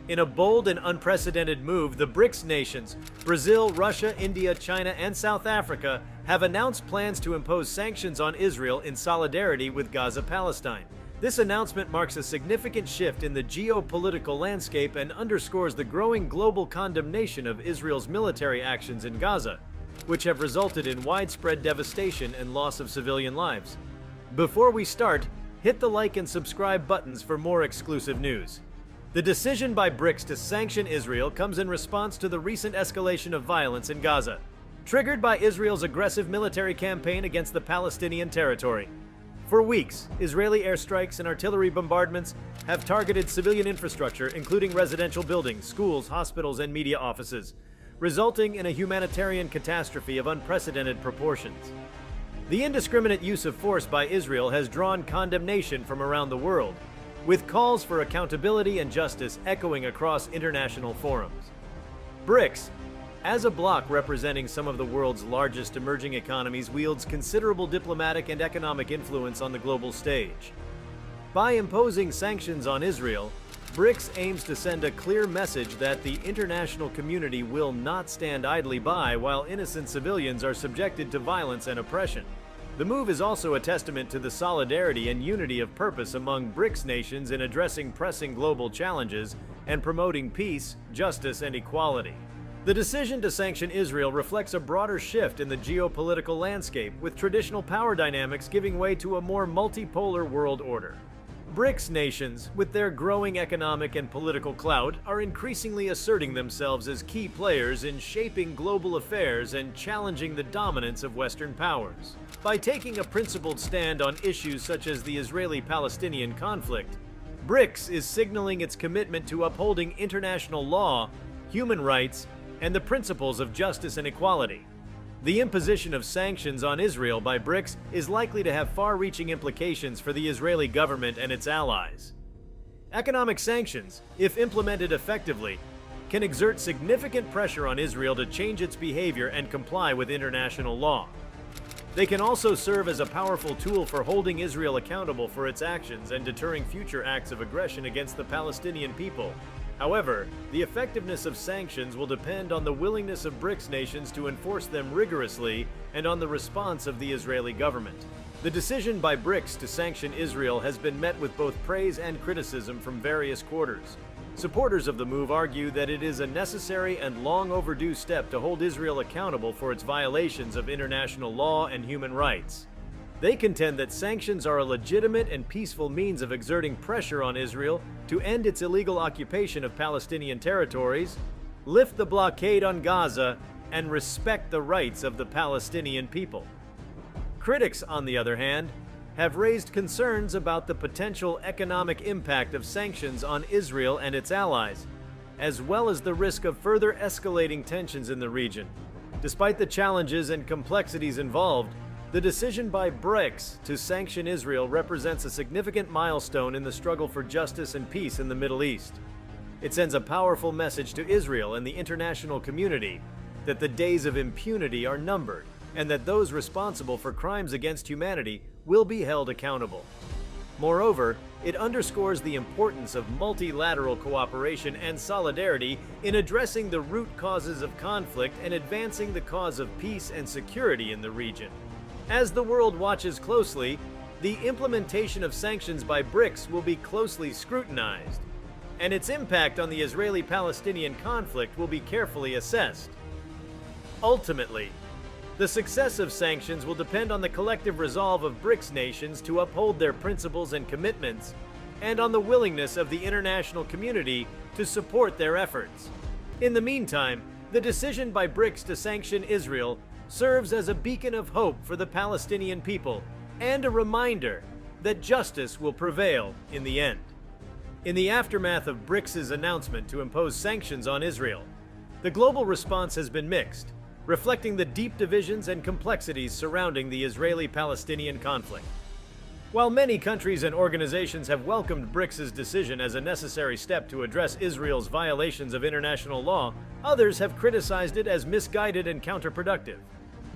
In a bold and unprecedented move, the BRICS nations, Brazil, Russia, India, China, and South Africa, have announced plans to impose sanctions on Israel in solidarity with Gaza-Palestine. This announcement marks a significant shift in the geopolitical landscape and underscores the growing global condemnation of Israel's military actions in Gaza, which have resulted in widespread devastation and loss of civilian lives. Before we start, hit the like and subscribe buttons for more exclusive news. The decision by BRICS to sanction Israel comes in response to the recent escalation of violence in Gaza, triggered by Israel's aggressive military campaign against the Palestinian territory. For weeks, Israeli airstrikes and artillery bombardments have targeted civilian infrastructure, including residential buildings, schools, hospitals, and media offices, resulting in a humanitarian catastrophe of unprecedented proportions. The indiscriminate use of force by Israel has drawn condemnation from around the world, with calls for accountability and justice echoing across international forums. BRICS, as a bloc representing some of the world's largest emerging economies, wields considerable diplomatic and economic influence on the global stage. By imposing sanctions on Israel, BRICS aims to send a clear message that the international community will not stand idly by while innocent civilians are subjected to violence and oppression. The move is also a testament to the solidarity and unity of purpose among BRICS nations in addressing pressing global challenges and promoting peace, justice, and equality. The decision to sanction Israel reflects a broader shift in the geopolitical landscape, with traditional power dynamics giving way to a more multipolar world order. BRICS nations, with their growing economic and political clout, are increasingly asserting themselves as key players in shaping global affairs and challenging the dominance of Western powers. By taking a principled stand on issues such as the Israeli-Palestinian conflict, BRICS is signaling its commitment to upholding international law, human rights, and the principles of justice and equality. The imposition of sanctions on Israel by BRICS is likely to have far-reaching implications for the Israeli government and its allies. Economic sanctions, if implemented effectively, can exert significant pressure on Israel to change its behavior and comply with international law. They can also serve as a powerful tool for holding Israel accountable for its actions and deterring future acts of aggression against the Palestinian people. However, the effectiveness of sanctions will depend on the willingness of BRICS nations to enforce them rigorously and on the response of the Israeli government. The decision by BRICS to sanction Israel has been met with both praise and criticism from various quarters. Supporters of the move argue that it is a necessary and long overdue step to hold Israel accountable for its violations of international law and human rights. They contend that sanctions are a legitimate and peaceful means of exerting pressure on Israel to end its illegal occupation of Palestinian territories, lift the blockade on Gaza, and respect the rights of the Palestinian people. Critics, on the other hand, have raised concerns about the potential economic impact of sanctions on Israel and its allies, as well as the risk of further escalating tensions in the region. Despite the challenges and complexities involved, the decision by BRICS to sanction Israel represents a significant milestone in the struggle for justice and peace in the Middle East. It sends a powerful message to Israel and the international community that the days of impunity are numbered, and that those responsible for crimes against humanity will be held accountable. Moreover, it underscores the importance of multilateral cooperation and solidarity in addressing the root causes of conflict and advancing the cause of peace and security in the region. As the world watches closely, the implementation of sanctions by BRICS will be closely scrutinized, and its impact on the Israeli-Palestinian conflict will be carefully assessed. Ultimately, the success of sanctions will depend on the collective resolve of BRICS nations to uphold their principles and commitments, and on the willingness of the international community to support their efforts. In the meantime, the decision by BRICS to sanction Israel serves as a beacon of hope for the Palestinian people and a reminder that justice will prevail in the end. In the aftermath of BRICS' announcement to impose sanctions on Israel, the global response has been mixed, reflecting the deep divisions and complexities surrounding the Israeli-Palestinian conflict. While many countries and organizations have welcomed BRICS' decision as a necessary step to address Israel's violations of international law, others have criticized it as misguided and counterproductive.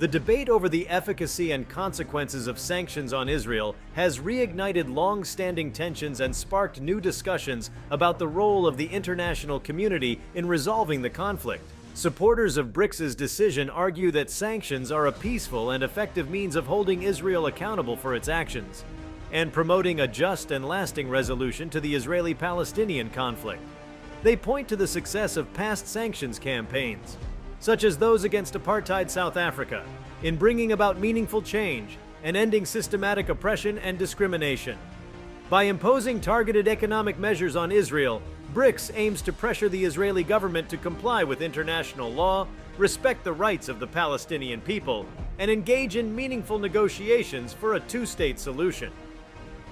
The debate over the efficacy and consequences of sanctions on Israel has reignited long-standing tensions and sparked new discussions about the role of the international community in resolving the conflict. Supporters of BRICS' decision argue that sanctions are a peaceful and effective means of holding Israel accountable for its actions and promoting a just and lasting resolution to the Israeli-Palestinian conflict. They point to the success of past sanctions campaigns, such as those against apartheid South Africa, in bringing about meaningful change and ending systematic oppression and discrimination. By imposing targeted economic measures on Israel, BRICS aims to pressure the Israeli government to comply with international law, respect the rights of the Palestinian people, and engage in meaningful negotiations for a two-state solution.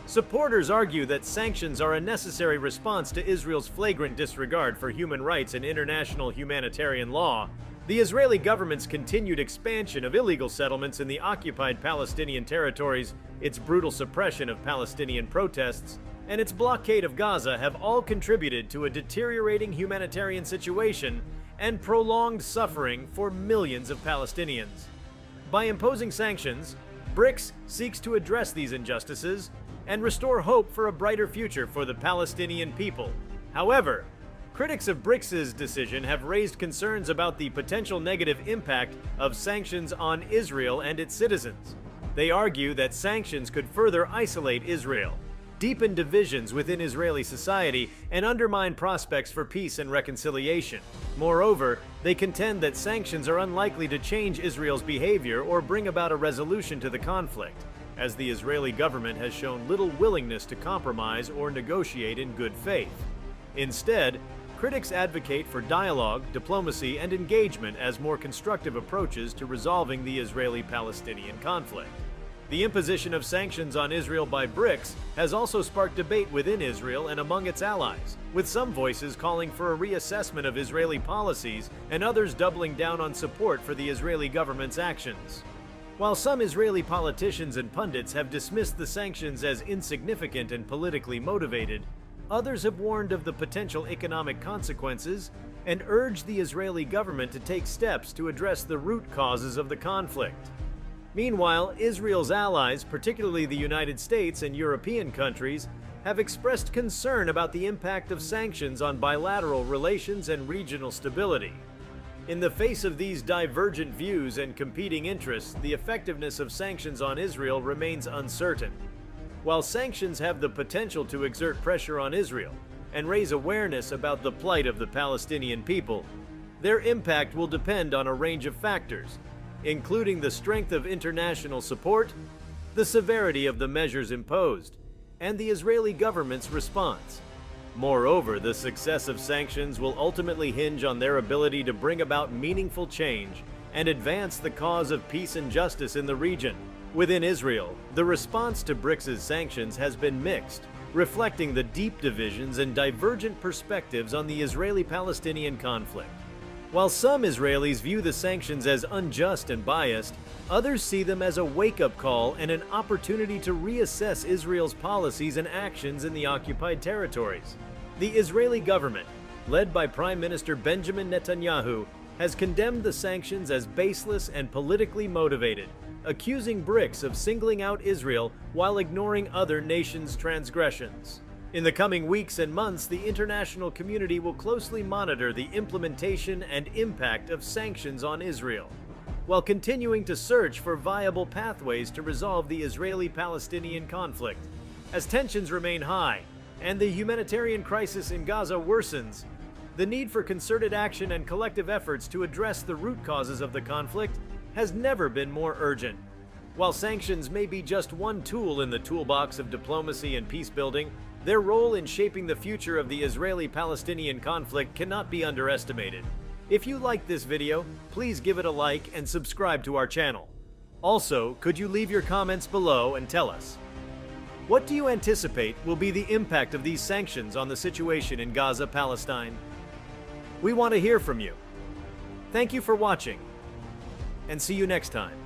Supporters argue that sanctions are a necessary response to Israel's flagrant disregard for human rights and international humanitarian law. The Israeli government's continued expansion of illegal settlements in the occupied Palestinian territories, its brutal suppression of Palestinian protests, and its blockade of Gaza have all contributed to a deteriorating humanitarian situation and prolonged suffering for millions of Palestinians. By imposing sanctions, BRICS seeks to address these injustices and restore hope for a brighter future for the Palestinian people. However, critics of BRICS' decision have raised concerns about the potential negative impact of sanctions on Israel and its citizens. They argue that sanctions could further isolate Israel, deepen divisions within Israeli society, and undermine prospects for peace and reconciliation. Moreover, they contend that sanctions are unlikely to change Israel's behavior or bring about a resolution to the conflict, as the Israeli government has shown little willingness to compromise or negotiate in good faith. Instead, critics advocate for dialogue, diplomacy, and engagement as more constructive approaches to resolving the Israeli-Palestinian conflict. The imposition of sanctions on Israel by BRICS has also sparked debate within Israel and among its allies, with some voices calling for a reassessment of Israeli policies and others doubling down on support for the Israeli government's actions. While some Israeli politicians and pundits have dismissed the sanctions as insignificant and politically motivated, others have warned of the potential economic consequences and urged the Israeli government to take steps to address the root causes of the conflict. Meanwhile, Israel's allies, particularly the United States and European countries, have expressed concern about the impact of sanctions on bilateral relations and regional stability. In the face of these divergent views and competing interests, the effectiveness of sanctions on Israel remains uncertain. While sanctions have the potential to exert pressure on Israel and raise awareness about the plight of the Palestinian people, their impact will depend on a range of factors, including the strength of international support, the severity of the measures imposed, and the Israeli government's response. Moreover, the success of sanctions will ultimately hinge on their ability to bring about meaningful change and advance the cause of peace and justice in the region. Within Israel, the response to BRICS' sanctions has been mixed, reflecting the deep divisions and divergent perspectives on the Israeli-Palestinian conflict. While some Israelis view the sanctions as unjust and biased, others see them as a wake-up call and an opportunity to reassess Israel's policies and actions in the occupied territories. The Israeli government, led by Prime Minister Benjamin Netanyahu, has condemned the sanctions as baseless and politically motivated, accusing BRICS of singling out Israel while ignoring other nations' transgressions. In the coming weeks and months, the international community will closely monitor the implementation and impact of sanctions on Israel, while continuing to search for viable pathways to resolve the Israeli-Palestinian conflict. As tensions remain high and the humanitarian crisis in Gaza worsens, the need for concerted action and collective efforts to address the root causes of the conflict has never been more urgent. While sanctions may be just one tool in the toolbox of diplomacy and peace-building, their role in shaping the future of the Israeli-Palestinian conflict cannot be underestimated. If you liked this video, please give it a like and subscribe to our channel. Also, could you leave your comments below and tell us, what do you anticipate will be the impact of these sanctions on the situation in Gaza, Palestine? We want to hear from you. Thank you for watching, and see you next time.